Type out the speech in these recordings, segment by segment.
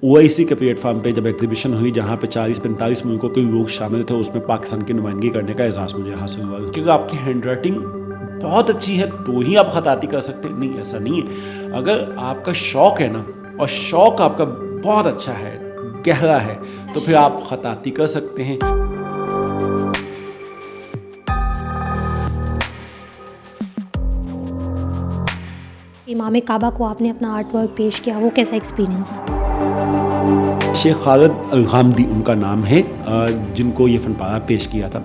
OIC کے plate form پہ جب ایگزیبیشن ہوئی جہاں پہ 40-45 ملکوں کے لوگ شامل تھے، اس میں پاکستان کی نمائندگی کرنے کا اعزاز مجھے حاصل ہوا، کیونکہ آپ کی ہینڈ رائٹنگ بہت اچھی ہے تو ہی آپ خطاطی کر سکتے ہیں. نہیں، ایسا نہیں ہے. اگر آپ کا شوق ہے نا، اور شوق آپ کا بہت اچھا ہے، گہرا ہے، تو پھر آپ خطاطی کر سکتے ہیں. امام کعبہ کو آپ نے اپنا آرٹ ورک پیش کیا، وہ کیسا ایکسپیرینس؟ شیخ خالد الغامدی ان کا نام ہے جن کو یہ فن پارہ پیش کیا تھا.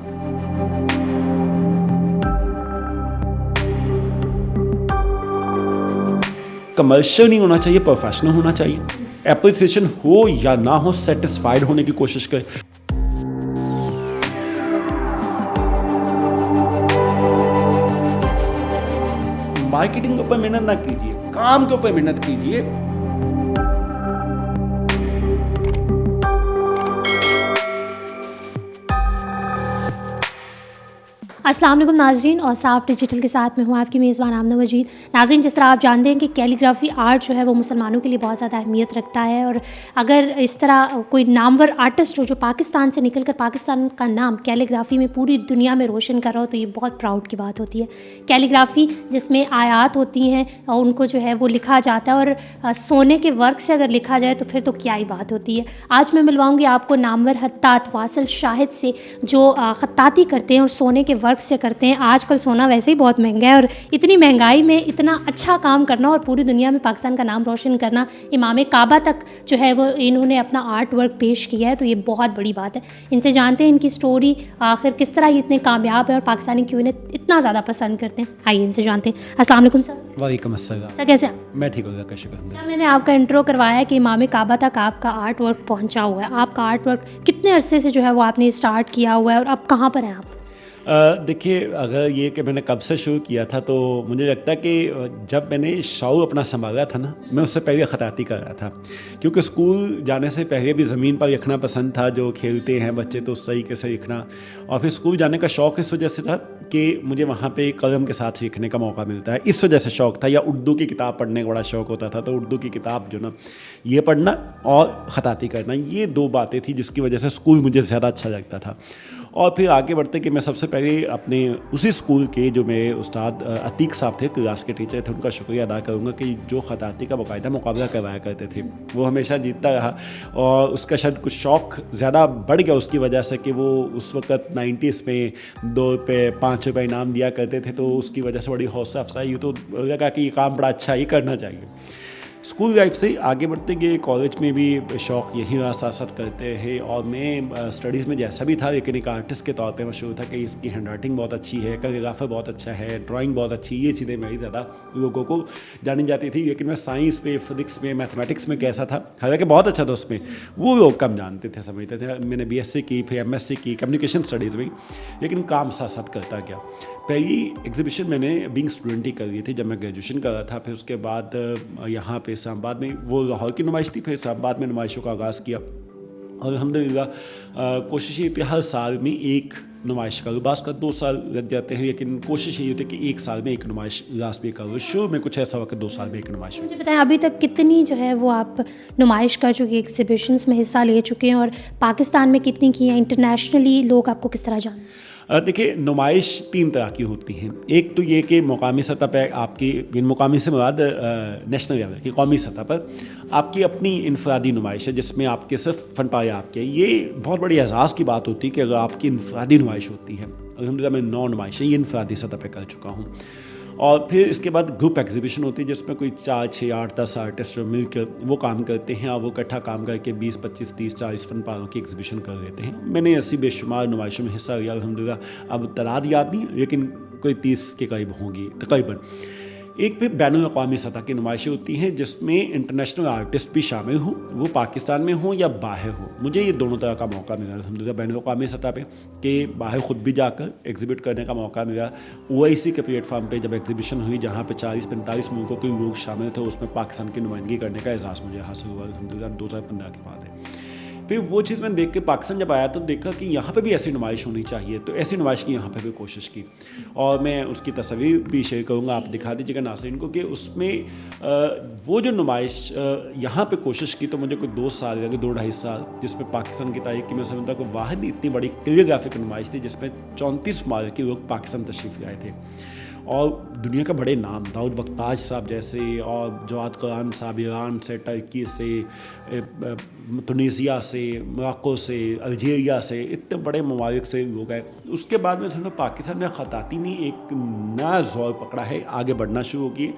کمرشل نہیں ہونا چاہیے، پروفیشنل ہونا چاہیے. اپریسیشن ہو یا نہ ہو، سیٹسفائیڈ ہونے کی کوشش کرے. مارکیٹنگ کے اوپر محنت نہ کیجیے، کام کے اوپر محنت کیجیے. السلام علیکم ناظرین، اور صاف ڈیجیٹل کے ساتھ میں ہوں آپ کی میزبان آمنہ مجید. ناظرین، جس طرح آپ جانتے ہیں کہ کیلیگرافی آرٹ جو ہے وہ مسلمانوں کے لیے بہت زیادہ اہمیت رکھتا ہے، اور اگر اس طرح کوئی نامور آرٹسٹ ہو جو پاکستان سے نکل کر پاکستان کا نام کیلیگرافی میں پوری دنیا میں روشن کر رہا ہو، تو یہ بہت پراؤڈ کی بات ہوتی ہے. کیلیگرافی جس میں آیات ہوتی ہیں اور ان کو جو ہے وہ لکھا جاتا ہے، اور سونے کے ورق سے اگر لکھا جائے تو پھر تو کیا ہی بات ہوتی ہے. آج میں ملواؤں گی آپ کو نامور خطاط واصل شاہد سے، جو خطاطی کرتے ہیں اور سونے کے ورق سے کرتے ہیں. آج کل سونا ویسے ہی بہت مہنگا ہے، اور اتنی مہنگائی میں اتنا اچھا کام کرنا اور پوری دنیا میں پاکستان کا نام روشن کرنا، امام کعبہ تک جو ہے وہ انہوں نے اپنا آرٹ ورک پیش کیا ہے، تو یہ بہت بڑی بات ہے. ان سے جانتے ہیں ان کی سٹوری، آخر کس طرح یہ اتنے کامیاب ہیں اور پاکستانی کیوں انہیں اتنا زیادہ پسند کرتے ہیں. آئیے ان سے جانتے ہیں. السلام علیکم سر. وعلیکم السلام. سر کیسے ہیں؟ میں ٹھیک ہوں کا شکر. سر، میں نے آپ کا انٹرو کروایا ہے کہ امام کعبہ تک آپ کا آرٹ ورک پہنچا ہوا ہے. آپ کا آرٹ ورک کتنے عرصے سے جو ہے وہ آپ نے اسٹارٹ کیا ہوا ہے، اور اب کہاں پر ہیں آپ؟ دیکھیے، اگر یہ کہ میں نے کب سے شروع کیا تھا، تو مجھے لگتا ہے کہ جب میں نے شعور اپنا سنبھالا تھا نا، میں اس سے پہلے خطاطی کر رہا تھا. کیونکہ اسکول جانے سے پہلے بھی زمین پر لکھنا پسند تھا، جو کھیلتے ہیں بچے تو اس طریقے سے لکھنا. اور پھر اسکول جانے کا شوق اس وجہ سے تھا کہ مجھے وہاں پہ قلم کے ساتھ لکھنے کا موقع ملتا ہے، اس وجہ سے شوق تھا. یا اردو کی کتاب پڑھنے کا بڑا شوق ہوتا تھا، تو اردو کی کتاب جو نا، یہ پڑھنا اور خطاطی کرنا، یہ دو باتیں تھیں جس کی وجہ سے اسکول مجھے زیادہ اچھا لگتا تھا. اور پھر آگے بڑھتے کہ میں سب سے پہلے اپنے اسی اسکول کے جو میرے استاد عتیق صاحب تھے، کلاس کے ٹیچر تھے، ان کا شکریہ ادا کروں گا کہ جو خطاطی کا باقاعدہ مقابلہ کروایا کرتے تھے، وہ ہمیشہ جیتتا رہا. اور اس کا شاید کچھ شوق زیادہ بڑھ گیا اس کی وجہ سے کہ وہ اس وقت 90s میں 2 روپے 5 روپے انعام دیا کرتے تھے، تو اس کی وجہ سے بڑی حوصلہ افزائی ہوئی. تو لگا کہ یہ کام بڑا اچھا ہی کرنا چاہیے. اسکول لائف سے آگے بڑھتے گئے، کالج میں بھی شوق یہی رہا، ساتھ ساتھ کرتے ہیں. اور میں اسٹڈیز میں جیسا بھی تھا، لیکن ایک آرٹسٹ کے طور پہ مشہور تھا کہ اس کی ہینڈ رائٹنگ بہت اچھی ہے، کیلیگرافر بہت اچھا ہے، ڈرائنگ بہت اچھی. یہ چیزیں میری زیادہ لوگوں کو جانی جاتی تھی. لیکن میں سائنس میں، فزکس میں، میتھمیٹکس میں کیسا تھا، حالانکہ بہت اچھا تھا اس میں، وہ لوگ کم جانتے تھے، سمجھتے تھے. میں نے BSc کی، پھر MSc کی کمیونیکیشن اسٹڈیز میں، لیکن کام ساتھ ساتھ کرتا گیا. پہلی ایگزیبیشن میں نے بینگ اسٹوڈنٹ ہی کر لی تھی جب میں گریجویشن کر رہا تھا. پھر اس کے بعد یہاں پہ اسلام آباد میں، وہ لاہور کی نمائش تھی، پھر اسلام آباد میں نمائشوں کا آغاز کیا. اور الحمدللہ کوشش یہ تھی ہر سال میں ایک نمائش کروں. بعض کا 2 سال لگ جاتے ہیں، لیکن کوشش یہ ہوتی ہے کہ 1 سال میں ایک نمائش لازمی کروں. شروع میں کچھ ایسا ہوا کہ 2 سال میں ایک نمائش ہوئی. مجھے بتائیں، ابھی تک کتنی جو ہے وہ آپ نمائش کر چکے، ایگزیبیشنس میں حصہ لے چکے ہیں، اور پاکستان میں کتنی کی ہیں؟ انٹرنیشنلی لوگ آپ کو کس طرح جانیں؟ دیکھیے، نمائش 3 طرح کی ہوتی ہیں. ایک تو یہ کہ مقامی سطح پہ آپ کی، مقامی سے مراد نیشنل لیول کی، قومی سطح پر آپ کی اپنی انفرادی نمائش ہے، جس میں آپ کے صرف فن پارے آپ کے. یہ بہت بڑی اعزاز کی بات ہوتی ہے کہ اگر آپ کی انفرادی نمائش ہوتی ہے. الحمدللہ میں 9 نمائشیں یہ انفرادی سطح پہ کر چکا ہوں. اور پھر اس کے بعد گروپ ایگزیبیشن ہوتی ہے، جس میں کوئی 4، 6، 8، 10 آرٹسٹ مل کر وہ کام کرتے ہیں، اور وہ اکٹھا کام کر کے 20، 25، 30، 40 فن پاروں کی ایگزیبیشن کر لیتے ہیں. میں نے ایسی بے شمار نمائشوں میں حصہ لیا الحمدللہ. اب تعداد یاد نہیں، لیکن کوئی 30 کے قریب ہوں گی تقریباً. ایک پہ بین الاقوامی سطح کی نمائشیں ہوتی ہیں، جس میں انٹرنیشنل آرٹسٹ بھی شامل ہوں، وہ پاکستان میں ہوں یا باہر ہوں. مجھے یہ دونوں طرح کا موقع ملا الحمدللہ. بین الاقوامی سطح پہ کہ باہر خود بھی جا کر ایگزیبٹ کرنے کا موقع ملا. OIC کے پلیٹ فارم پہ جب ایگزیبیشن ہوئی جہاں پہ 40-45 ملکوں کے لوگ شامل تھے، اس میں پاکستان کی نمائندگی کرنے کا اعزاز مجھے حاصل ہوا الحمدللہ. 2015 کی بات ہے. پھر وہ چیز میں نے دیکھ کے پاکستان جب آیا تو دیکھا کہ یہاں پہ بھی ایسی نمائش ہونی چاہیے, تو ایسی نمائش کی یہاں پہ بھی کوشش کی, اور میں اس کی تصویر بھی شیئر کروں گا, آپ دکھا دیجیے گا ناظرین کو کہ اس میں وہ جو نمائش یہاں پہ کوشش کی تو مجھے کوئی 2 سال لگے, 2-2.5 سال, جس میں پاکستان کی تاریخ کی میں سمجھتا ہوں کہ واحد اتنی بڑی کوریوگرافک نمائش تھی جس میں 34 ممالک کے لوگ پاکستان تشریف لائے تھے, اور دنیا کا بڑے نام داؤد بختاج صاحب جیسے, اور جواد قرآن صاحب ایران سے, ٹرکی سے, تونیزیا سے, موراکو سے, الجیریا سے, اتنے بڑے ممالک سے لوگ آئے. اس کے بعد میں سمجھتا ہوں پاکستان میں خطاطی نے ایک نیا زور پکڑا ہے, آگے بڑھنا شروع ہو گئی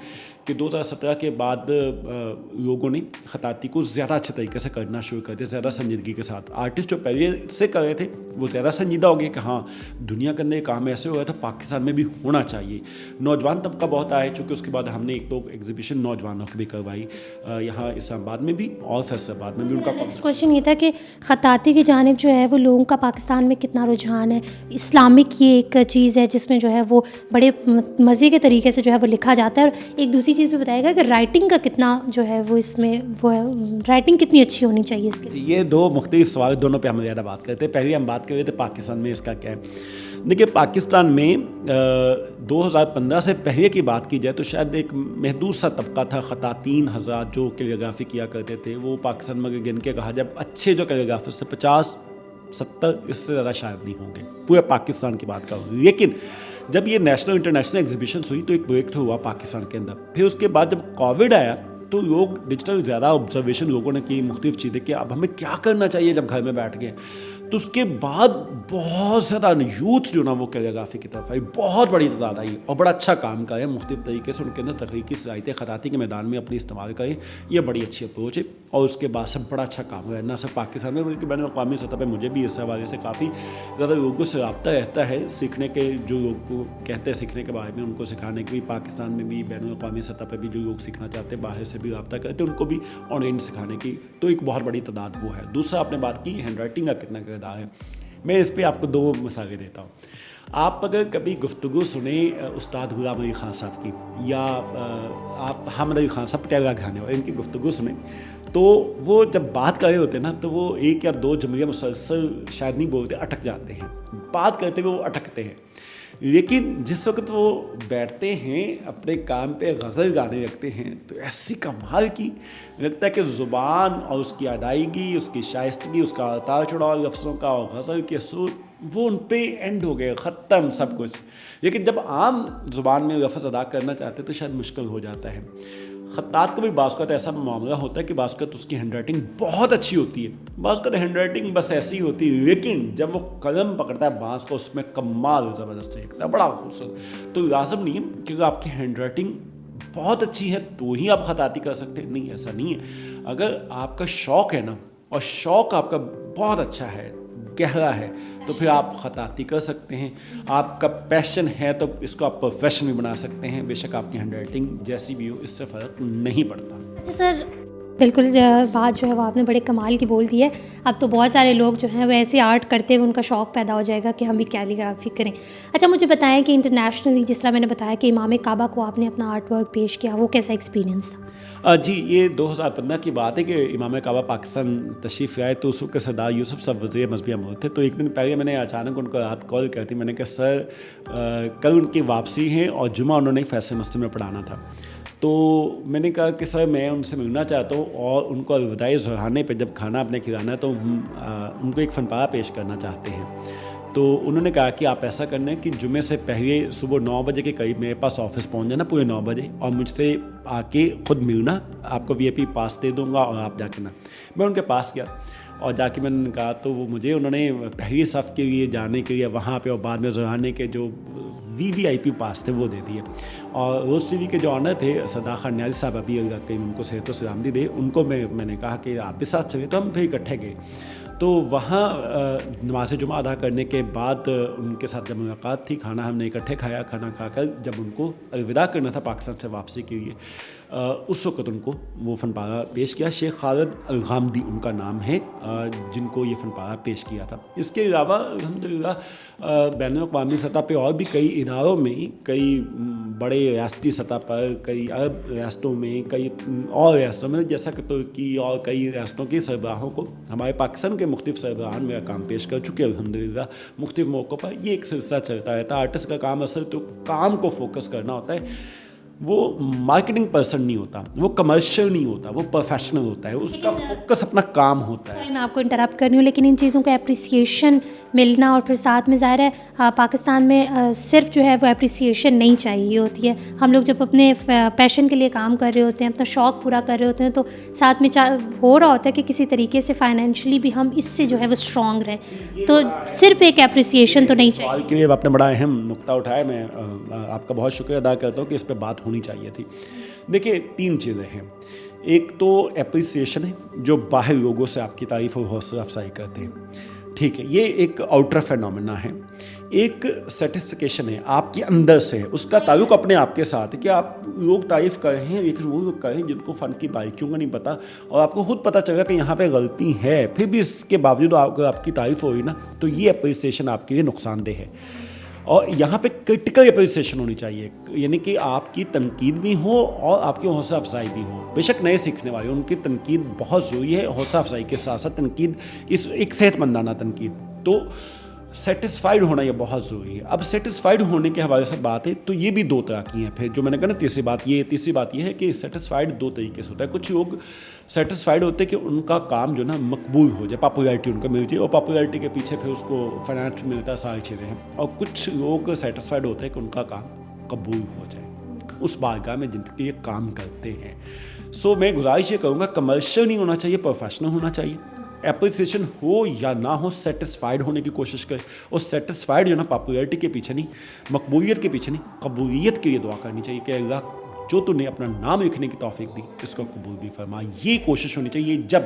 کہ 2017 کے بعد لوگوں نے خطاطی کو زیادہ اچھے طریقے سے کرنا شروع کر دیا, زیادہ سنجیدگی کے ساتھ. آرٹسٹ جو پہلے سے کر رہے تھے وہ زیادہ سنجیدہ ہو گئے کہ ہاں دنیا کے اندر کام ایسے ہو رہا تھا, پاکستان میں بھی ہونا چاہیے. نوجوان طبقہ بہت آیا, چونکہ اس کے بعد ہم نے 1-2 ایگزیبیشن نوجوانوں کی بھی کروائی یہاں اسلام آباد میں بھی اور فیصل آباد میں بھی. ان کا کوشچن یہ تھا کہ خطاطی کی جانب جو ہے وہ لوگوں کا پاکستان میں کتنا رجحان ہے. اسلامک یہ ایک چیز ہے جس میں جو ہے وہ بڑے مزے کے طریقے سے جو ہے وہ لکھا جاتا ہے, اور ایک دوسری چیز بھی بتائے گا کہ رائٹنگ کا کتنا جو ہے وہ اس میں وہ ہے, رائٹنگ کتنی اچھی ہونی چاہیے اس کے. یہ 2 مختلف سوال, دونوں پہ ہم زیادہ بات کرتے ہیں. پہلے ہم بات کر رہے تھے پاکستان میں اس کا کیا ہے. دیکھیے پاکستان میں 2015 سے پہلے کی بات کی جائے تو شاید ایک محدود سا طبقہ تھا خطاطین حضرات جو کیلیگرافی کیا کرتے تھے. وہ پاکستان میں گن کے کہا جب اچھے جو کیلیگرافرز سے 50-70 اس سے زیادہ شاید نہیں ہوں گے, پورے پاکستان کی بات کروں. لیکن جب یہ نیشنل انٹرنیشنل ایگزیبیشنس ہوئی تو ایک بریک تھرو ہوا پاکستان کے اندر. پھر اس کے بعد جب کووڈ آیا تو لوگ ڈیجیٹل زیادہ آبزرویشن لوگوں نے کی, مختلف چیزیں کہ اب ہمیں کیا کرنا چاہیے جب گھر میں بیٹھ گئے. تو اس کے بعد بہت زیادہ یوتھ جو نا وہ کیلیگرافی کی طرف آئی, بہت بڑی تعداد آئی, اور بڑا اچھا کام کرے مختلف طریقے سے. ان کے اندر تخلیقی صلاحیتیں خطاطی کے میدان میں اپنی استعمال کریں, یہ بڑی اچھی اپروچ ہے. اور اس کے بعد سے بڑا اچھا کام ہوا ہے, نہ صرف پاکستان میں بلکہ بین الاقوامی سطح پہ. مجھے بھی اس حوالے سے کافی زیادہ لوگوں سے رابطہ رہتا ہے, سیکھنے کے جو لوگ کو کہتے ہیں سیکھنے کے بارے میں, ان کو سکھانے کے بھی. پاکستان میں بھی بین الاقوامی سطح پہ بھی جو لوگ سیکھنا چاہتے ہیں باہر سے بھی رابطہ کرتے ہیں, ان کو بھی آن لائن سکھانے کی تو ایک بہت بڑی تعداد وہ ہے. دوسرا آپ نے بات کی ہینڈ رائٹنگ کا کتنا کردار ہے. میں اس پہ آپ کو 2 مثالیں دیتا ہوں. آپ اگر کبھی گفتگو سنیں استاد غلام علی خان صاحب کی, یا آپ حامد علی خان صاحب پٹیالہ گھرانے والے, ان کی گفتگو سنیں تو وہ جب بات کر رہے ہوتے ہیں نا تو وہ 1 یا 2 جملے مسلسل شاید نہیں بولتے, اٹک جاتے ہیں. بات کرتے ہوئے وہ اٹکتے ہیں. لیکن جس وقت وہ بیٹھتے ہیں اپنے کام پہ غزل گانے لگتے ہیں تو ایسی کمال کی لگتا ہے کہ زبان اور اس کی ادائیگی, اس کی شائستگی, اس کا اتار چڑھاؤ لفظوں کا اور غزل کے سر, وہ ان پہ اینڈ ہو گئے, ختم سب کچھ. لیکن جب عام زبان میں لفظ ادا کرنا چاہتے تو شاید مشکل ہو جاتا ہے. خطاط کو بھی بعض اوقات ایسا معاملہ ہوتا ہے کہ بعض اوقات اس کی ہینڈ رائٹنگ بہت اچھی ہوتی ہے, بعض اوقات ہینڈ رائٹنگ بس ایسی ہوتی ہے, لیکن جب وہ قلم پکڑتا ہے بانس کا اس میں کمال زبردست لکھتا ہے, بڑا خوبصورت. تو لازم نہیں ہے کیونکہ آپ کی ہینڈ رائٹنگ بہت اچھی ہے تو ہی آپ خطاطی کر سکتے ہیں, نہیں, ایسا نہیں ہے. اگر آپ کا شوق ہے نا, اور شوق آپ کا بہت اچھا ہے, گہرا ہے, تو پھر آپ خطاطی کر سکتے ہیں. آپ کا پیشن ہے تو اس کو آپ پروفیشن بھی بنا سکتے ہیں. بے شک آپ کی ہینڈ رائٹنگ جیسی بھی ہو اس سے فرق نہیں پڑتا. اچھا سر, بالکل بات جو ہے وہ آپ نے بڑے کمال کی بول دی ہے. اب تو بہت سارے لوگ جو ہیں وہ ایسے آرٹ کرتے ہوئے ان کا شوق پیدا ہو جائے گا کہ ہم بھی کیلیگرافی کریں. اچھا مجھے بتائیں کہ انٹرنیشنلی جس طرح میں نے بتایا کہ امام کعبہ کو آپ نے اپنا آرٹ ورک پیش کیا, وہ کیسا ایکسپیرینس تھا؟ جی, یہ 2015 کی بات ہے کہ امام کعبہ پاکستان تشریف آئے تو اس وقت سردار یوسف صاحب وزیر مذہبی امور تھے. تو ایک دن پہلے میں نے اچانک ان کو رات کال کر دی. میں نے کہا سر کل ان کی واپسی ہے اور جمعہ انہوں نے فیصل مسجد میں پڑھانا تھا. تو میں نے کہا کہ سر میں ان سے ملنا چاہتا ہوں اور ان کو الوداعی ظہرانے پہ جب کھانا اپنے کھلانا ہے تو ان کو ایک فن پارہ پیش کرنا چاہتے ہیں. تو انہوں نے کہا کہ آپ ایسا کرنا ہے کہ جمعے سے پہلے صبح 9 بجے کے قریب میرے پاس آفس پہنچ جانا, پورے 9 بجے, اور مجھ سے آ کے خود ملنا, آپ کو VIP پاس دے دوں گا اور آپ جا کے نا. میں ان کے پاس گیا اور جا کے میں نے کہا تو وہ مجھے انہوں نے پہلی صف کے لیے جانے کے لیے وہاں پہ اور بعد میں ظہرانے کے جو VIP پاس تھے وہ دے دیے. اور روز TV کے جو آنر تھے سردار خان نیازی صاحب, ابھی کہیں ان کو صحت و سلامتی دے, ان کو میں نے کہا کہ آپ بھی ساتھ چلے. تو ہم پھر اکٹھے گئے. تو وہاں نماز جمعہ ادا کرنے کے بعد ان کے ساتھ جب ملاقات تھی, کھانا ہم نے اکٹھے کھایا. کھانا کھا کر جب ان کو الوداع کرنا تھا پاکستان سے واپسی کے لیے, اس وقت ان کو وہ فن پارہ پیش کیا. شیخ خالد الغامدی ان کا نام ہے جن کو یہ فن پارہ پیش کیا تھا. اس کے علاوہ الحمدللہ بین الاقوامی سطح پہ اور بھی کئی اداروں میں, کئی بڑے ریاستی سطح پر, کئی عرب ریاستوں میں, کئی اور ریاستوں میں, جیسا کہ ترکی اور کئی ریاستوں کے سربراہوں کو ہمارے پاکستان کے مختلف سربراہان میرا کام پیش کر چکے الحمدللہ مختلف موقعوں پر. یہ ایک سلسلہ چلتا رہتا ہے. آرٹسٹ کا کام اصل تو کام کو فوکس کرنا ہوتا ہے. وہ مارکیٹنگ پرسن نہیں ہوتا, وہ کمرشل نہیں ہوتا, وہ پروفیشنل ہوتا ہے, اس کا فوکس اپنا کام ہوتا ہے. میں آپ کو انٹرپٹ کر رہی ہوں, لیکن ان چیزوں کا اپریسیشن ملنا اور پھر ساتھ میں ظاہر ہے پاکستان میں صرف جو ہے وہ اپریسیشن نہیں چاہیے ہوتی ہے. ہم لوگ جب اپنے پیشن کے لیے کام کر رہے ہوتے ہیں, اپنا شوق پورا کر رہے ہوتے ہیں, تو ساتھ میں ہو رہا ہوتا ہے کہ کسی طریقے سے فائنینشلی بھی ہم اس سے جو ہے وہ اسٹرانگ رہیں. تو صرف ایک اپریسیشن تو نہیں چاہیے. سوال کے لیے آپ نے بڑا اہم نقطہ اٹھایا, میں آپ کا بہت شکریہ ادا کرتا ہوں کہ اس پہ بات ہونی چاہیے تھی. دیکھیے 3 چیزیں ہیں. ایک تو اپریسیشن ہے جو باہر لوگوں سے آپ کی تعریف اور حوصلہ افزائی کرتے ہیں, ٹھیک ہے, یہ ایک آؤٹر فینومینا ہے. ایک سیٹسفیکیشن ہے آپ کے اندر سے, اس کا تعلق اپنے آپ کے ساتھ ہے کہ آپ لوگ تعریف کر رہے ہیں, لیکن وہ لوگ کر رہے ہیں جن کو فن کی باریکیوں کا نہیں پتہ, اور آپ کو خود پتہ چلا کہ یہاں پہ غلطی ہے, پھر بھی اس کے باوجود اگر آپ کی تعریف ہو رہی نا, تو یہ اپریسیشن آپ کے لیے نقصان دہ ہے. اور یہاں پہ کرٹیکل اپریسیشن ہونی چاہیے, یعنی کہ آپ کی تنقید بھی ہو اور آپ کی حوصلہ افزائی بھی ہو. بے شک نئے سیکھنے والے ان کی تنقید بہت ضروری ہے, حوصلہ افزائی کے ساتھ ساتھ تنقید, اس ایک صحت مندانہ تنقید. تو سیٹسفائیڈ ہونا یہ بہت ضروری ہے. اب سیٹسفائیڈ ہونے کے حوالے سے بات ہے تو یہ بھی 2 طرح کی ہیں. پھر جو میں نے کہا نا تیسری بات یہ ہے کہ سیٹسفائیڈ 2 طریقے سے ہوتا ہے. کچھ لوگ سیٹسفائیڈ ہوتے ہیں کہ ان کا کام جو نا مقبول ہو جائے, پاپولیرٹی ان کو مل جائے, اور پاپولیرٹی کے پیچھے پھر اس کو فائنانس ملتا ہے, ساری چیزیں ہیں. اور کچھ لوگ سیٹسفائیڈ ہوتے ہیں کہ ان کا کام قبول ہو جائے اس بارگاہ میں جن کے یہ کام کرتے ہیں. سو میں گزارش یہ کروں گا, کمرشل نہیں ہونا چاہیے, پروفیشنل ہونا چاہیے. اپریسیشن ہو یا نہ ہو, سیٹسفائیڈ ہونے کی کوشش کرے, اور سیٹسفائیڈ جو نا پاپولیرٹی کے پیچھے نہیں, مقبولیت کے پیچھے نہیں, قبولیت کے لیے دعا کرنی چاہیے کہ اللہ جو تو نے اپنا نام لکھنے کی توفیق دی اس کو قبول بھی فرما. یہ کوشش ہونی چاہیے. جب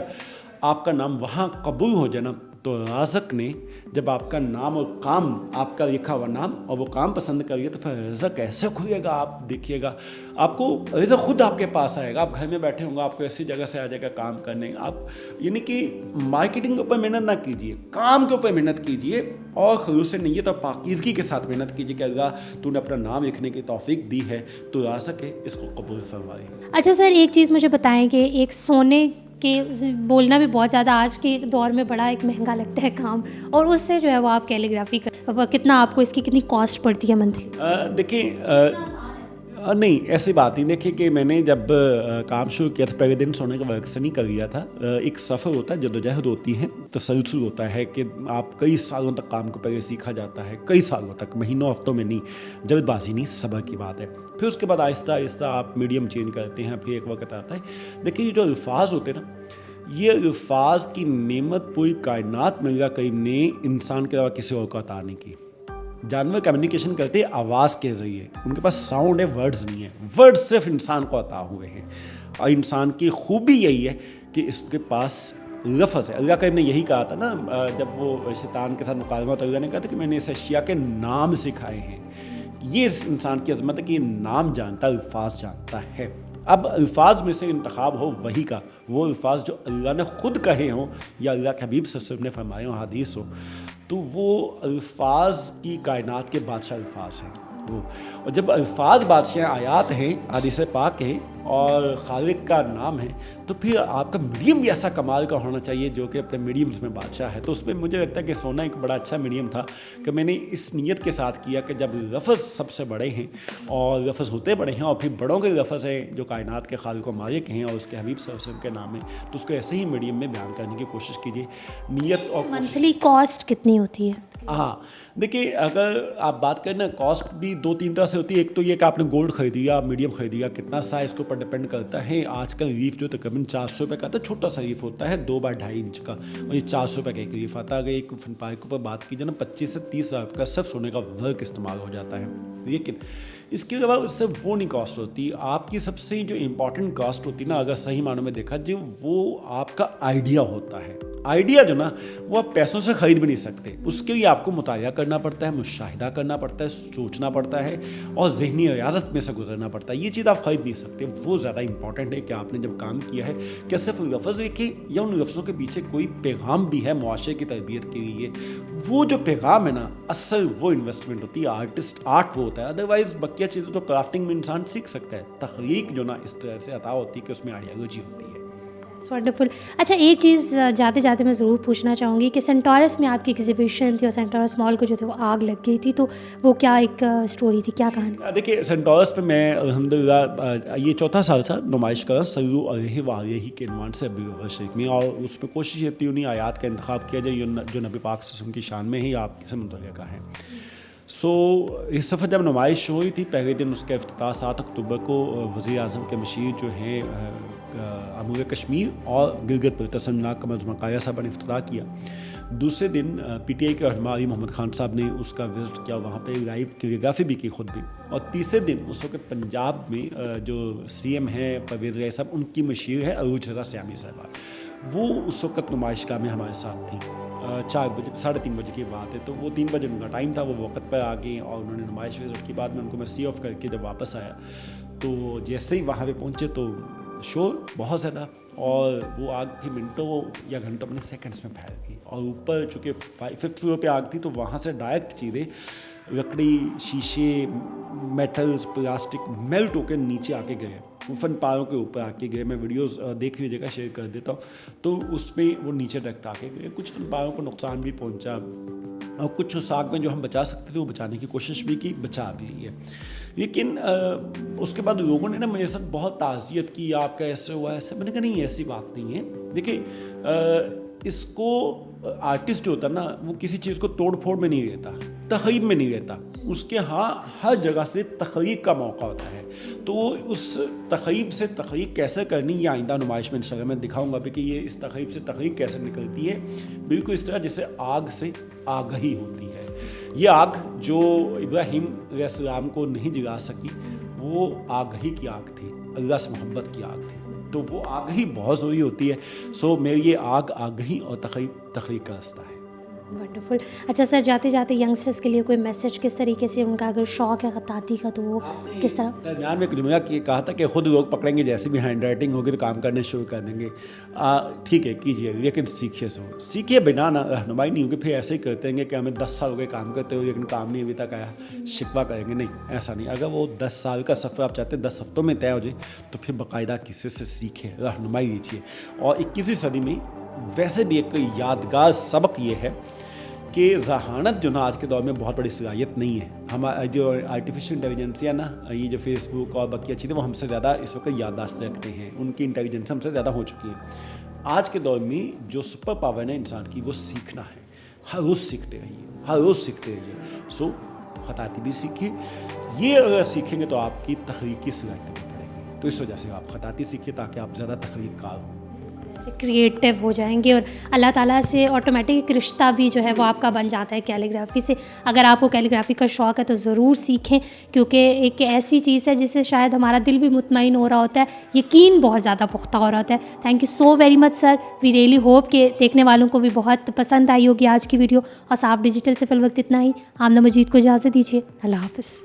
آپ کا نام وہاں قبول ہو جائے نا, تو رازق نے جب آپ کا نام اور کام, آپ کا لکھا ہوا نام اور وہ کام پسند کر لیا, تو پھر رزق کیسے کھلے گا. آپ دیکھیے گا, آپ کو رزق خود آپ کے پاس آئے گا. آپ گھر میں بیٹھے ہوں گے, آپ کو ایسی جگہ سے آ جائے گا کام کرنے. آپ یعنی کہ مارکیٹنگ کے اوپر محنت نہ کیجیے, کام کے اوپر محنت کیجیے, اور خلوص سے نیت اور پاکیزگی کے ساتھ محنت کیجیے کہ اللہ تو نے اپنا نام لکھنے کی توفیق دی ہے, تو رازق ہے, اس کو قبول فرمائے. اچھا سر, ایک چیز مجھے بتائیں کہ ایک سونے کہ بولنا بھی بہت زیادہ آج کے دور میں بڑا ایک مہنگا لگتا ہے کام, اور اس سے جو ہے وہ آپ کیلیگرافی کتنا آپ کو اس کی کتنی کاسٹ پڑتی ہے منتھلی؟ دیکھیں نہیں ایسی بات نہیں. دیکھیے کہ میں نے جب کام شروع کیا تھا, پہلے دن سونے کا ورک سے نہیں کر لیا تھا. ایک سفر ہوتا ہے, جدوجہد ہوتی ہے, تسلسل ہوتا ہے کہ آپ کئی سالوں تک کام کو پہلے سیکھا جاتا ہے, کئی سالوں تک, مہینوں ہفتوں میں نہیں, جلد بازی نہیں, صبر کی بات ہے. پھر اس کے بعد آہستہ آہستہ آپ میڈیم چینج کرتے ہیں, پھر ایک وقت آتا ہے. دیکھیے جو الفاظ ہوتے ہیں نا, یہ الفاظ کی نعمت پوری کائنات میں اللہ کریم نے انسان کے علاوہ کسی اور کو عطا نہیں کی. جانور کمیونیکیشن کرتے ہیں آواز کے ذریعے, ان کے پاس ساؤنڈ ہے, ورڈز نہیں ہے. ورڈز صرف انسان کو عطا ہوئے ہیں, اور انسان کی خوبی یہی ہے کہ اس کے پاس لفظ ہے. اللہ کریم نے یہی کہا تھا نا, جب وہ شیطان کے ساتھ مکالمہ تو اللہ نے کہا تھا کہ میں نے اس اشیاء کے نام سکھائے ہیں. یہ اس انسان کی عظمت ہے کہ یہ نام جانتا, الفاظ جانتا ہے. اب الفاظ میں سے انتخاب ہو وہی کا, وہ الفاظ جو اللہ نے خود کہے ہوں یا اللہ کے حبیب صلی اللہ علیہ وسلم نے فرمائے ہوں, حدیث ہو, تو وہ الفاظ کی کائنات کے بادشاہ الفاظ ہیں وہ. اور جب الفاظ بادشاہ آیات ہیں, حدیث پاک ہے, اور خالق کا نام ہے, تو پھر آپ کا میڈیم بھی ایسا کمال کا ہونا چاہیے جو کہ اپنے میڈیمز میں بادشاہ ہے. تو اس میں مجھے لگتا ہے کہ سونا ایک بڑا اچھا میڈیم تھا کہ میں نے اس نیت کے ساتھ کیا کہ جب لفظ سب سے بڑے ہیں اور لفظ ہوتے بڑے ہیں, اور پھر بڑوں کے لفظ ہیں جو کائنات کے خالق و مالک ہیں اور اس کے حبیب صلی اللہ علیہ وسلم کے نام ہے, تو اس کو ایسے ہی میڈیم میں بیان کرنے کی کوشش کیجیے. نیت اور منتھلی کاسٹ کتنی ہوتی ہے؟ ہاں دیکھیے, اگر آپ بات کریں نا, کاسٹ بھی 2-3 طرح سے ہوتی ہے. ایک تو یہ کہ آپ نے گولڈ خریدیا, میڈیم خریدیا, کتنا سائز کے اوپر ڈپینڈ کرتا ہے. آج کل ریف جو تقریباً 400 روپے کا, تو چھوٹا سا ریف ہوتا ہے 2x2.5 انچ کا, اور یہ 400 روپے کا ایک ریف آتا ہے. اگر ایک فن پارے کے اوپر بات کی جائے نا, 25 سے 30 ہزار کا صرف سونے کا ورک استعمال ہو جاتا ہے. لیکن اس کے علاوہ صرف وہ نہیں کاسٹ ہوتی. آپ کی سب سے جو امپورٹنٹ کاسٹ ہوتی ہے نا, اگر صحیح معنوں میں دیکھا جائے, وہ آپ کا آئیڈیا ہوتا ہے. آئیڈیا جو نا وہ آپ پیسوں سے خرید بھی نہیں سکتے. اس کے لیے آپ کو مطالعہ کرنا پڑتا ہے, مشاہدہ کرنا پڑتا ہے, سوچنا پڑتا ہے اور ذہنی ریاضت میں سے گزرنا پڑتا ہے. یہ چیز آپ خرید نہیں سکتے. وہ زیادہ امپورٹنٹ ہے کہ آپ نے جب کام کیا ہے کہ صرف لفظ ایک یا ان لفظوں کے پیچھے کوئی پیغام بھی ہے معاشرے کی تربیت کے لیے. وہ جو پیغام ہے نا اصل وہ انویسٹمنٹ ہوتی ہے. آرٹ وہ ہوتا ہے. ادروائز بقیہ چیزیں تو کرافٹنگ میں انسان سیکھ سکتا ہے. تخلیق جو نا اس طرح سے عطا ہوتی ہے کہ اس میں آئیڈیالوجی ہوتی ہے. ونڈرفل. اچھا ایک چیز جاتے جاتے میں ضرور پوچھنا چاہوں گی کہ سینٹورس میں آپ کی ایگزیبیشن تھی اور سینٹورس مال کو جو تھے وہ آگ لگ گئی تھی, تو وہ کیا ایک اسٹوری تھی, کیا کہانی؟ دیکھیے سینٹورس پہ میں الحمدللہ یہ چوتھا سال تھا نمائش کا صلو علیہ وآلہ کے عنوان سے ابی شریف میں, اور اس پہ کوشش یہ تھی انہیں آیات کا انتخاب کیا جائے جو نبی پاک صلی اللہ علیہ وسلم کی شان میں ہی آپ سے متعلقہ ہے. سو اس دفعہ جب نمائش ہوئی تھی پہلے دن اس کا افتتاح 7 اکتوبر کو وزیر اعظم کے مشیر جو ہیں امور کشمیر اور گلگت بلتستان جناب قمر زمان صاحب نے افتتاح کیا. دوسرے دن پی ٹی آئی کے رہنما علی محمد خان صاحب نے اس کا وزٹ کیا, وہاں پہ لائیو کوریوگرافی بھی کی خود بھی. اور تیسرے دن اس وقت پنجاب میں جو سی ایم ہیں پرویز الہی صاحب, ان کی مشیر ہے عروج رضا سیامی صاحبہ, وہ اس وقت نمائش گاہ میں ہمارے ساتھ تھیں. 4 بجے 3:30 بجے کی بات ہے, تو وہ 3 بجے ان کا ٹائم تھا, وہ وقت پر آ گئے اور انہوں نے نمائش وزٹ کی. بعد میں ان کو میں سی آف کر کے جب واپس آیا تو جیسے ہی وہاں پہ پہنچے تو شور بہت زیادہ, اور وہ آگ کی منٹوں یا گھنٹوں میں سیکنڈس میں پھیل گئی. اور اوپر چونکہ 5th فلور پہ آگ تھی تو وہاں سے ڈائریکٹ چیزیں لکڑی, شیشے, میٹلز, پلاسٹک میلٹ ہو کے نیچے آ کے گئے, فن پاروں کے اوپر آ کے گئے. میں ویڈیوز دیکھ لیجیے گا, شیئر کر دیتا ہوں. تو اس میں وہ نیچے ڈائریکٹ آ کے گئے. کچھ فن پاروں کو نقصان بھی پہنچا اور کچھ اس آگ میں جو ہم بچا سکتے تھے وہ بچانے کی کوشش بھی کی, بچا بھی ہے. لیکن اس کے بعد لوگوں نے نا میرے ساتھ بہت تعزیت کی, آپ کا ایسے ہوا ایسے. میں نے کہا نہیں ایسی بات نہیں ہے. دیکھیے اس کو آرٹسٹ جو ہوتا ہے نا وہ کسی چیز کو توڑ پھوڑ میں نہیں رہتا, تخریب میں نہیں رہتا. اس کے ہاں ہر جگہ سے تخلیق کا موقع ہوتا ہے. تو اس تخریب سے تخلیق کیسے کرنی یہ آئندہ نمائش میں انشاءاللہ میں دکھاؤں گا بھی کہ یہ اس تخریب سے تخلیق کیسے نکلتی ہے. بالکل اس طرح جیسے آگ سے آگہی ہوتی ہے. یہ آگ جو ابراہیم علیہ السلام کو نہیں جلا سکی وہ آگہی کی آگ تھی, اللہ سے محبت کی آگ تھی. تو وہ آگہی بہت ضروری ہوتی ہے. سو میری یہ آگ آگہی اور تخلیق کا راستہ ہے. ونڈرفل. اچھا سر جاتے جاتے ینگسٹرس کے لیے کوئی میسج کس طریقے سے, ان کا اگر شوق ہے خطاطی کا تو وہ کس طرح؟ درمیان میں ایک جملہ کہا تھا کہ خود لوگ پکڑیں گے جیسے بھی ہینڈ رائٹنگ ہوگی تو کام کرنے شروع کر دیں گے. ٹھیک ہے کیجیے, لیکن سیکھیے بنا نا رہنمائی نہیں ہوگی. پھر ایسے ہی کرتے ہیں کہ ہمیں 10 سال ہو گئے کام کرتے ہوئے لیکن کام نہیں ابھی تک آیا, شکوہ کریں گے. نہیں ایسا نہیں. اگر وہ 10 سال کا سفر آپ چاہتے ہیں 10 ہفتوں میں طے ہو جائے تو پھر باقاعدہ کسی سے سیکھیں, رہنمائی لیجیے. اور 21ویں صدی میں ویسے بھی ایک یادگار سبق یہ ہے کہ ذہانت جو نا آج کے دور میں بہت بڑی صلاحیت نہیں ہے. ہمارا جو آرٹیفیشل انٹیلیجنس ہے نا, یہ جو فیس بک اور بقیہ چیزیں وہ ہم سے زیادہ اس وقت یادداشت رکھتے ہیں, ان کی انٹیلیجنس ہم سے زیادہ ہو چکی ہے. آج کے دور میں جو سپر پاور ہے انسان کی وہ سیکھنا ہے. ہر روز سیکھتے رہیے, ہر روز سیکھتے رہیے. سو خطاطی بھی سیکھیے. یہ اگر سیکھیں گے تو آپ کی تخلیقی صلاحیتیں بھی بڑھیں گی. تو اس وجہ سے آپ خطاطی سیکھیے تاکہ آپ زیادہ تخلیق کار ہوں, کریٹیو ہو جائیں گے. اور اللہ تعالیٰ سے آٹومیٹک ایک رشتہ بھی جو ہے وہ آپ کا بن جاتا ہے کیلیگرافی سے. اگر آپ کو کیلیگرافی کا شوق ہے تو ضرور سیکھیں, کیونکہ ایک ایسی چیز ہے جس سے شاید ہمارا دل بھی مطمئن ہو رہا ہوتا ہے, یقین بہت زیادہ پختہ ہو رہا ہوتا ہے. Thank you so very much sir. We really hope کہ دیکھنے والوں کو بھی بہت پسند آئی ہوگی آج کی ویڈیو. اور صاف ڈیجیٹل سے فی الوقت اتنا ہی. آمنہ مجید کو اجازت دیجیے. اللہ حافظ.